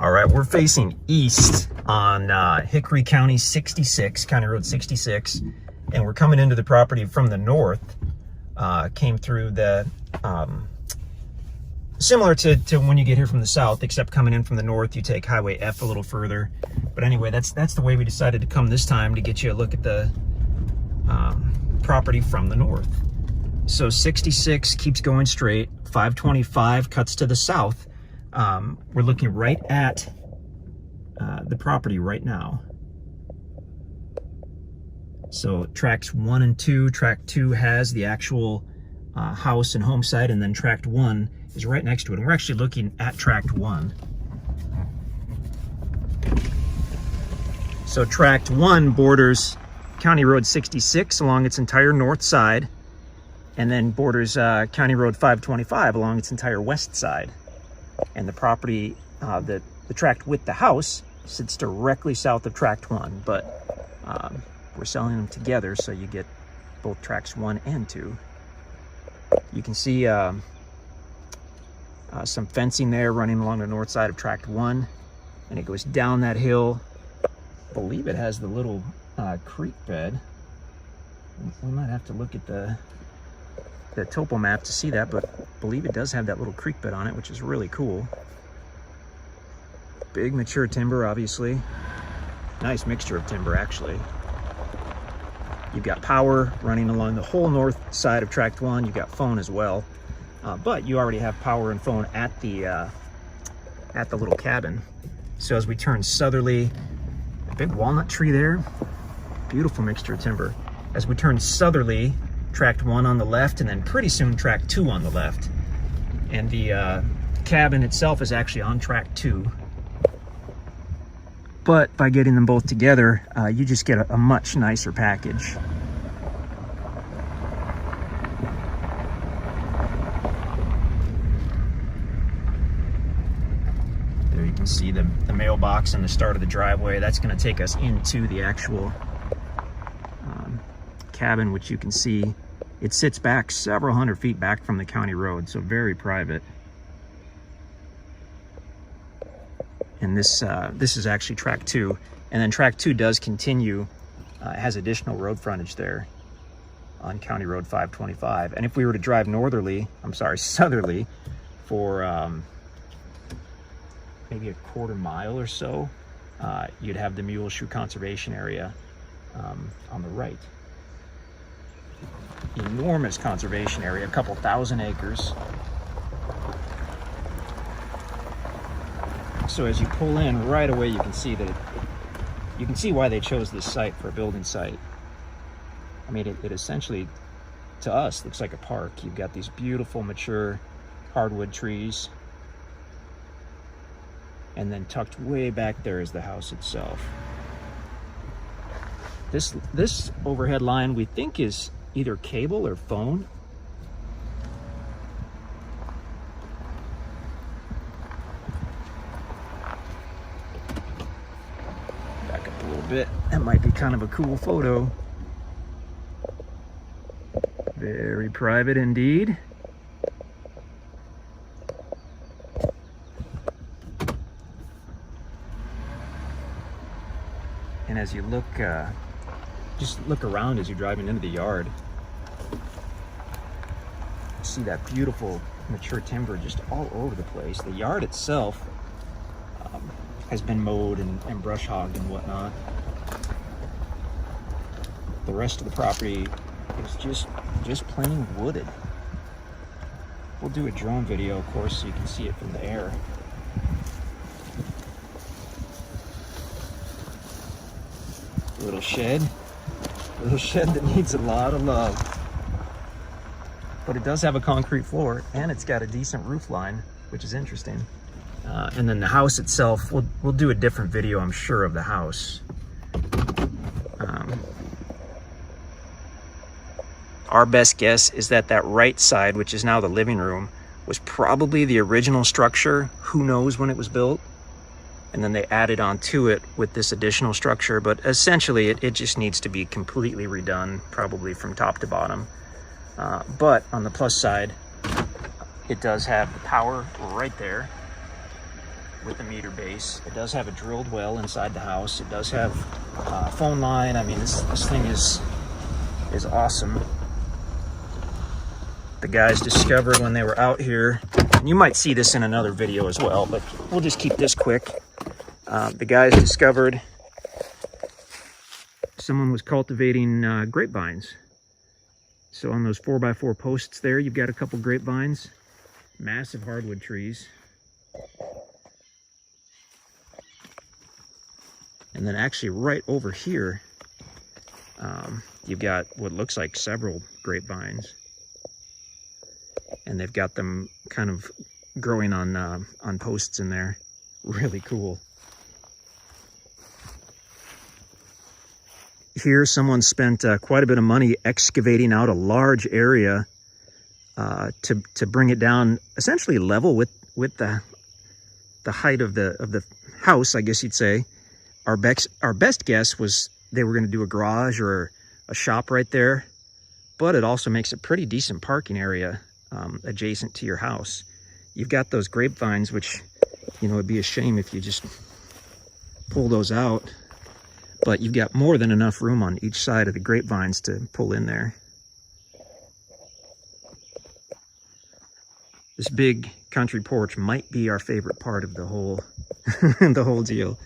All right, we're facing east on Hickory County 66, County Road 66, and we're coming into the property from the north. Came through the, similar to when you get here from the south, except coming in from the north, you take Highway F a little further. But anyway, that's the way we decided to come this time, to get you a look at the property from the north. So 66 keeps going straight, 525 cuts to the south. We're looking right at the property right now. So tracts 1 and 2, tract 2 has the actual house and home site, and then tract 1 is right next to it. And we're actually looking at tract 1. So tract 1 borders County Road 66 along its entire north side, and then borders County Road 525 along its entire west side. And the property, the tract with the house, sits directly south of tract 1, but we're selling them together, so you get both tracts 1 and 2. You can see some fencing there running along the north side of tract 1, and it goes down that hill. I believe it has the little creek bed. We might have to look at the topo map to see that, but I believe it does have that little creek bed on it, which is really cool. Big mature timber, obviously. Nice mixture of timber, actually. You've got power running along the whole north side of tract 1. You've got phone as well, but you already have power and phone at the little cabin. So as we turn southerly, a big walnut tree there, beautiful mixture of timber. As we turn southerly, tract 1 on the left, and then pretty soon tract 2 on the left. And the cabin itself is actually on tract 2. But by getting them both together, you just get a much nicer package. There you can see the mailbox and the start of the driveway. That's going to take us into the actual cabin, which you can see it sits back several hundred feet back from the county road, so very private. And this is actually tract 2, and then tract 2 does continue. It has additional road frontage there on County Road 525. And if we were to drive southerly for maybe a quarter mile or so, you'd have the Mule Shoe Conservation Area on the right. Enormous conservation area, a couple thousand acres. So as you pull in right away, you can see that you can see why they chose this site for a building site. I mean, it essentially, to us, looks like a park. You've got these beautiful mature hardwood trees, and then tucked way back there is the house itself. This overhead line, we think, is either cable or phone. Back up a little bit. That might be kind of a cool photo. Very private indeed. And as you look, just look around as you're driving into the yard. See that beautiful mature timber just all over the place. The yard itself has been mowed and brush hogged and whatnot. The rest of the property is just plain wooded. We'll do a drone video, of course, so you can see it from the air. Little shed that needs a lot of love. But it does have a concrete floor, and it's got a decent roof line, which is interesting. And then the house itself, we'll do a different video, I'm sure, of the house. Our best guess is that right side, which is now the living room, was probably the original structure. Who knows when it was built? And then they added on to it with this additional structure, but essentially it just needs to be completely redone, probably from top to bottom. But on the plus side, it does have the power right there. with the meter base. It does have a drilled well inside the house. It does have a phone line. I mean, this thing is awesome. The guys discovered when they were out here, and you might see this in another video as well, but we'll just keep this quick. The guys discovered someone was cultivating grapevines. So on those 4x4 posts there, you've got a couple grapevines, massive hardwood trees. And then actually right over here, you've got what looks like several grapevines. And they've got them kind of growing on posts in there. Really cool. Here, someone spent quite a bit of money excavating out a large area to bring it down, essentially level with the height of the house, I guess you'd say. Our best guess was they were going to do a garage or a shop right there, but it also makes a pretty decent parking area adjacent to your house. You've got those grapevines, which, you know, it'd be a shame if you just pull those out, but you've got more than enough room on each side of the grapevines to pull in there. This big country porch might be our favorite part of the whole the whole deal.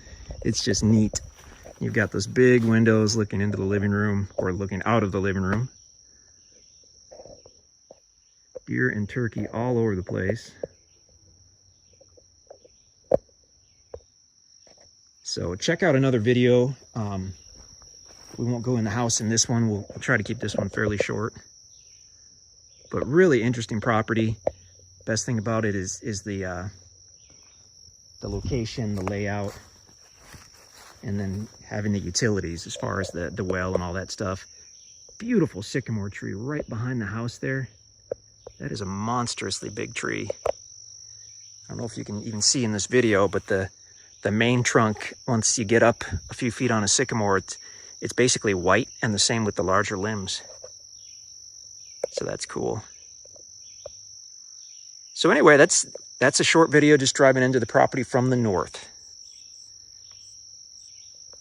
It's just neat. You've got those big windows looking into the living room, or looking out of the living room. Deer and turkey all over the place. So check out another video. We won't go in the house in this one. We'll try to keep this one fairly short. But really interesting property. Best thing about it is the location, the layout, and then having the utilities as far as the well and all that stuff. Beautiful sycamore tree right behind the house there. That is a monstrously big tree. I don't know if you can even see in this video, but the main trunk, once you get up a few feet on a sycamore, it's basically white, and the same with the larger limbs. So that's cool. So anyway, that's a short video just driving into the property from the north.